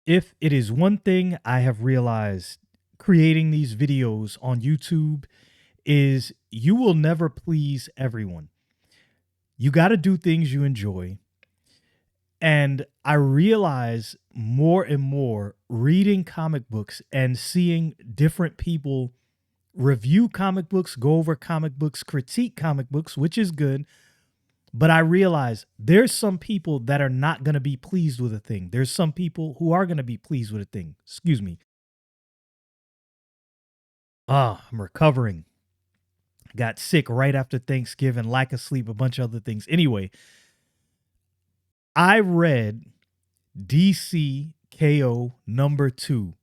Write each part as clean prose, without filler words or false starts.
If it is one thing I have realized creating these videos on YouTube is you will never please everyone. You got to do things you enjoy. And I realize more and more reading comic books and seeing different people review comic books, go over comic books, critique comic books, which is good. But I realize there's some people that are not going to be pleased with a thing. There's some people who are going to be pleased with a thing. Excuse me. I'm recovering. Got sick right after Thanksgiving, lack of sleep, a bunch of other things. Anyway, I read DC KO #2,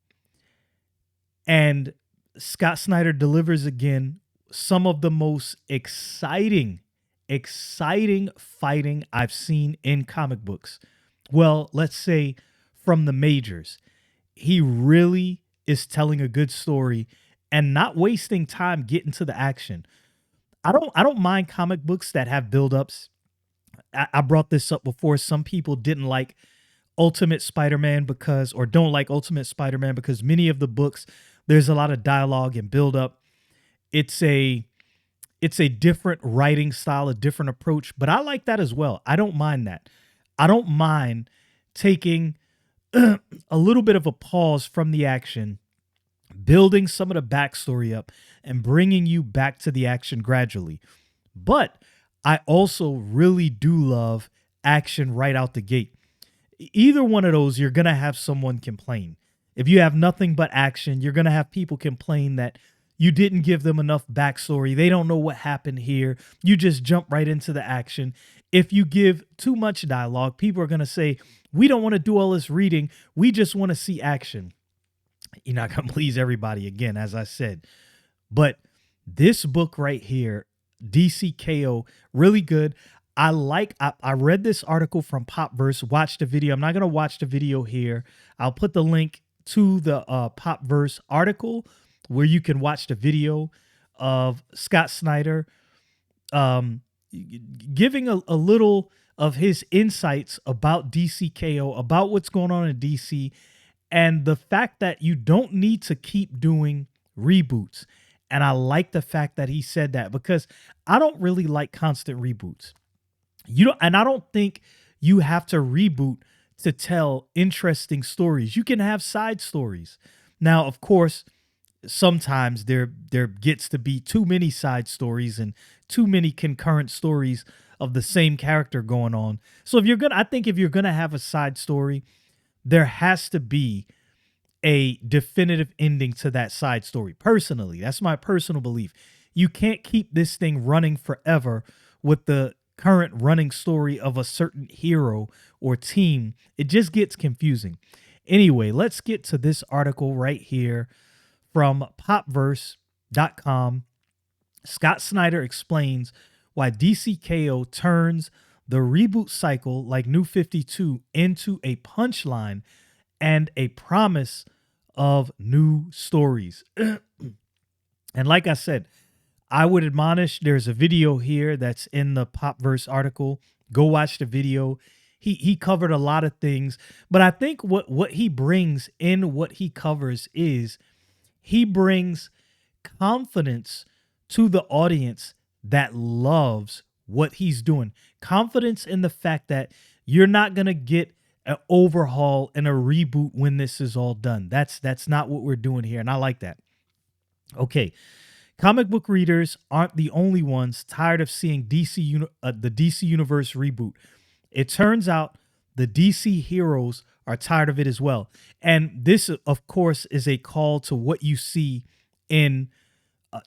and Scott Snyder delivers again some of the most exciting fighting I've seen in comic books. Well, let's say from the majors. He really is telling a good story and not wasting time getting to the action. I don't mind comic books that have buildups. I brought this up before. Some people didn't like Ultimate Spider-Man because, or don't like Ultimate Spider-Man because many of the books, there's a lot of dialogue and buildup. It's a it's a different writing style, a different approach, but I like that as well. I don't mind that. I don't mind taking a little bit of a pause from the action, building some of the backstory up, and bringing you back to the action gradually. But I also really do love action right out the gate. Either one of those, you're going to have someone complain. If you have nothing but action, you're going to have people complain that you didn't give them enough backstory. They don't know what happened here. You just jump right into the action. If you give too much dialogue, people are going to say, we don't want to do all this reading. We just want to see action. You're not going to please everybody again, as I said. But this book right here, DCKO, really good. I read this article from Popverse, watched the video. I'm not going to watch the video here. I'll put the link to the Popverse article where you can watch the video of Scott Snyder um, giving a little of his insights about DCKO, about what's going on in DC, and the fact that you don't need to keep doing reboots. And I like the fact that he said that because I don't really like constant reboots. And I don't think you have to reboot to tell interesting stories. You can have side stories. Now, of course, sometimes there gets to be too many side stories and too many concurrent stories of the same character going on. So I think if you're gonna have a side story, there has to be a definitive ending to that side story. Personally, that's my personal belief. You can't keep this thing running forever with the current running story of a certain hero or team. It just gets confusing. Anyway, let's get to this article right here from popverse.com. Scott Snyder explains why DCKO turns the reboot cycle like New 52 into a punchline and a promise of new stories. And like I said, I would admonish, there's a video here that's in the Popverse article. Go watch the video. He covered a lot of things, but I think what he brings in what he covers is he brings confidence to the audience that loves what he's doing. Confidence in the fact that you're not going to get an overhaul and a reboot when this is all done. That's not what we're doing here, and I like that. Okay. Comic book readers aren't the only ones tired of seeing the DC Universe reboot. It turns out the DC heroes are tired of it as well. And this, of course, is a call to what you see in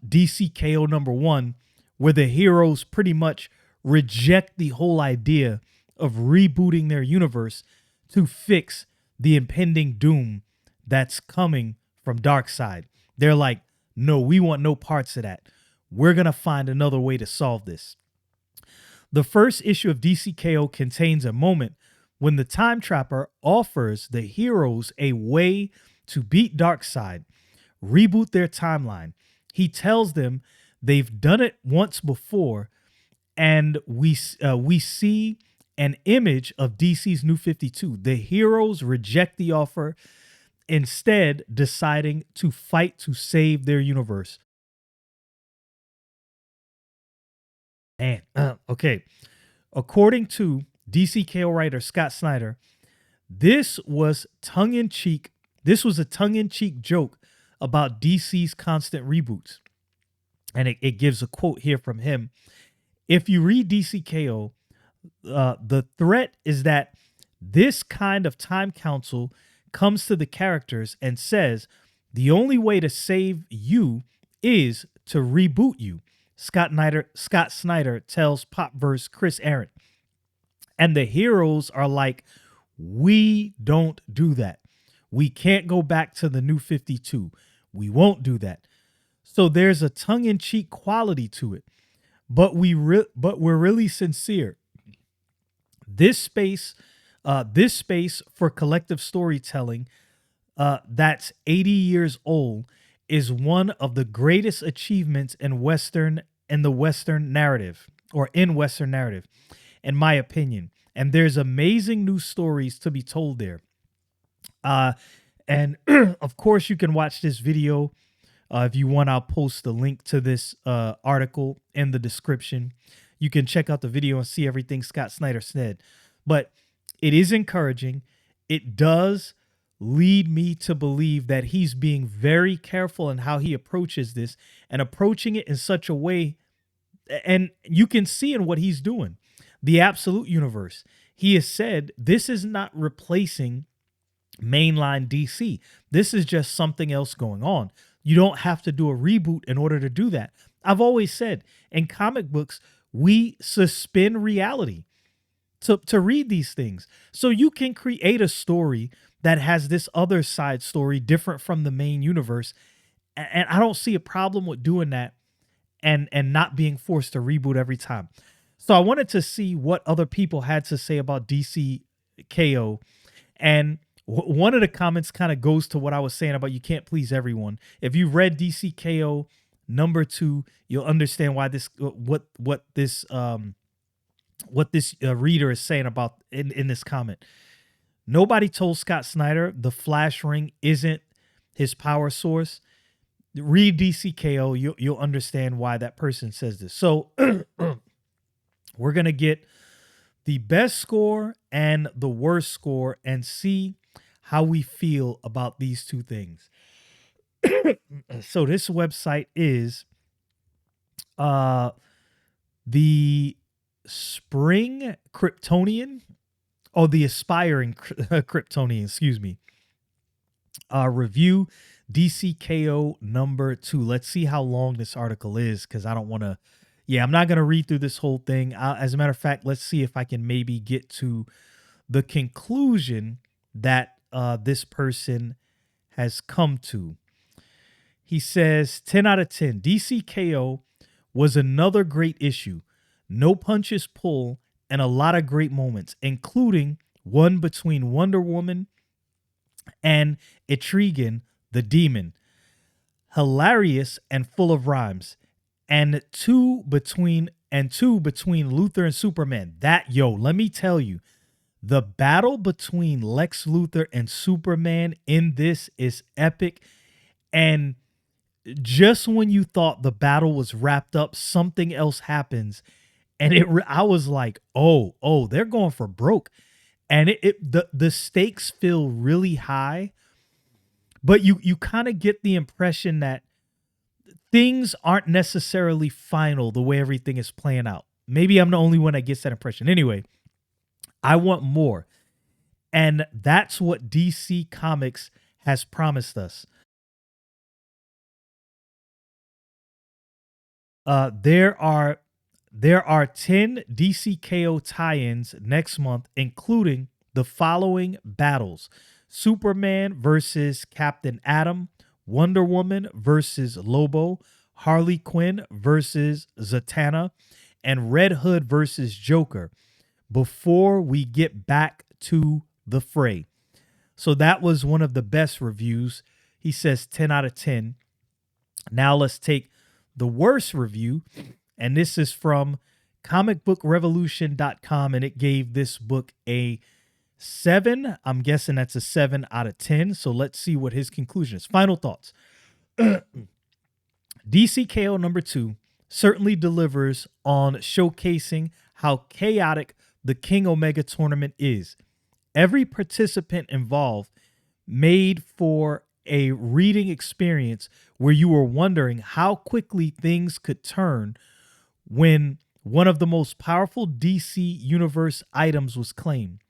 DCKO #1, where the heroes pretty much reject the whole idea of rebooting their universe to fix the impending doom that's coming from Darkseid. They're like, no, we want no parts of that. We're going to find another way to solve this. The first issue of DCKO contains a moment when the Time Trapper offers the heroes a way to beat Darkseid, reboot their timeline. He tells them they've done it once before, and we see an image of DC's New 52. The heroes reject the offer, instead deciding to fight to save their universe. And okay, according to DCKO writer Scott Snyder, this was tongue in cheek. This was a tongue in cheek joke about DC's constant reboots. And it gives a quote here from him. If you read DCKO, the threat is that this kind of time council comes to the characters and says the only way to save you is to reboot you. Scott Snyder tells Popverse Chris Aaron. And the heroes are like, we don't do that. We can't go back to the New 52. We won't do that. So there's a tongue-in-cheek quality to it. But we're really sincere. This space for collective storytelling that's 80 years old is one of the greatest achievements in the Western narrative, in my opinion. And there's amazing new stories to be told there. And of course, you can watch this video. If you want, I'll post the link to this article in the description. You can check out the video and see everything Scott Snyder said. But it is encouraging. It does lead me to believe that he's being very careful in how he approaches this and approaching it in such a way. And you can see in what he's doing. The Absolute Universe. He has said this is not replacing mainline DC. This is just something else going on. You don't have to do a reboot in order to do that. I've always said in comic books, we suspend reality to read these things. So you can create a story that has this other side story different from the main universe. And I don't see a problem with doing that and not being forced to reboot every time. So I wanted to see what other people had to say about DCKO. And one of the comments kind of goes to what I was saying about you can't please everyone. If you read DCKO #2, you'll understand why this what this reader is saying about in this comment. Nobody told Scott Snyder the Flash ring isn't his power source. Read DCKO, you'll understand why that person says this. So we're gonna get the best score and the worst score and see how we feel about these two things. So this website is the Spring Kryptonian, the Aspiring Kryptonian, excuse me. Review DCKO #2. Let's see how long this article is, because I don't want to. Yeah, I'm not going to read through this whole thing. As a matter of fact, let's see if I can maybe get to the conclusion that this person has come to. He says 10 out of 10. DCKO was another great issue. No punches pulled and a lot of great moments, including one between Wonder Woman and Etrigan the Demon. Hilarious and full of rhymes. And two between Luthor and Superman. Let me tell you, the battle between Lex Luthor and Superman in this is epic. And just when you thought the battle was wrapped up, something else happens. And I was like, oh, they're going for broke. And the stakes feel really high. But you kind of get the impression that things aren't necessarily final the way everything is playing out. Maybe I'm the only one that gets that impression. Anyway, I want more. And that's what DC Comics has promised us. There are 10 DCKO tie-ins next month, including the following battles: Superman versus Captain Atom, Wonder Woman versus Lobo, Harley Quinn versus Zatanna, and Red Hood versus Joker, before we get back to the fray. So that was one of the best reviews. He says 10 out of 10. Now let's take the worst review, and this is from comicbookrevolution.com, and it gave this book a 7. I'm guessing that's a 7 out of 10. So let's see what his conclusion is. Final thoughts. DCKO number 2 certainly delivers on showcasing how chaotic the King Omega tournament is. Every participant involved made for a reading experience where you were wondering how quickly things could turn when one of the most powerful DC Universe items was claimed.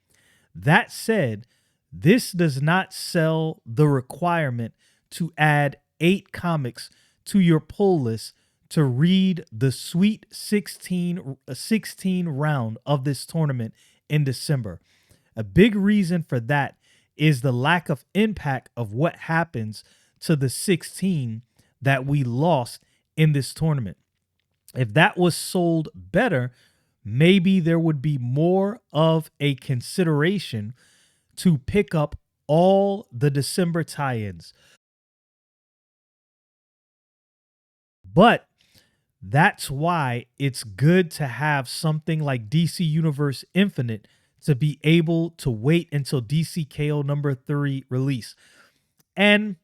That said, this does not sell the requirement to add 8 comics to your pull list to read the Sweet 16 round of this tournament in December. A big reason for that is the lack of impact of what happens to the 16 that we lost in this tournament. If that was sold better, maybe there would be more of a consideration to pick up all the December tie-ins. But that's why it's good to have something like DC Universe Infinite to be able to wait until DCKO number 3 release. And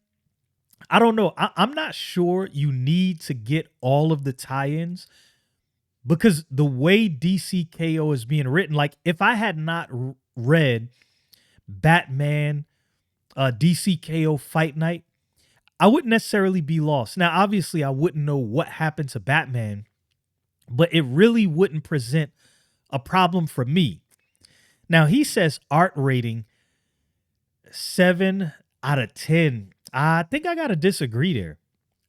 I don't know. I'm not sure you need to get all of the tie-ins, because the way DCKO is being written, like if I had not read Batman DCKO Fight Night, I wouldn't necessarily be lost. Now, obviously, I wouldn't know what happened to Batman, but it really wouldn't present a problem for me. Now, he says art rating 7 out of 10. I think I got to disagree there.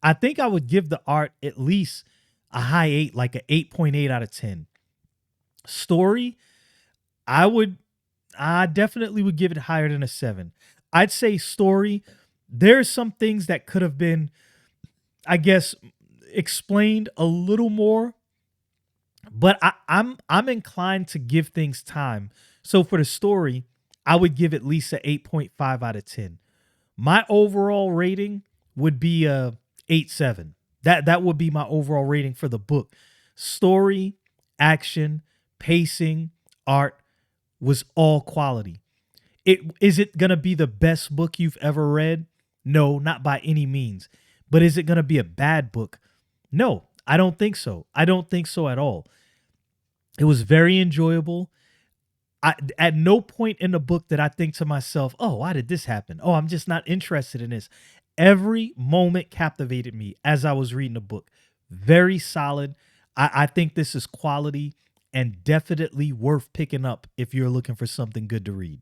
I think I would give the art at least a high 8, like an 8.8 out of 10. Story, I definitely would give it higher than a 7. I'd say story, there's some things that could have been, I guess, explained a little more, but I'm inclined to give things time. So for the story, I would give at least an 8.5 out of 10. My overall rating would be a 8.7. That would be my overall rating for the book. Story, action, pacing, art was all quality. Is it going to be the best book you've ever read? No, not by any means. But is it going to be a bad book? No, I don't think so. I don't think so at all. It was very enjoyable. At no point in the book did I think to myself, oh, why did this happen? Oh, I'm just not interested in this. Every moment captivated me as I was reading the book. Very solid. I think this is quality and definitely worth picking up if you're looking for something good to read.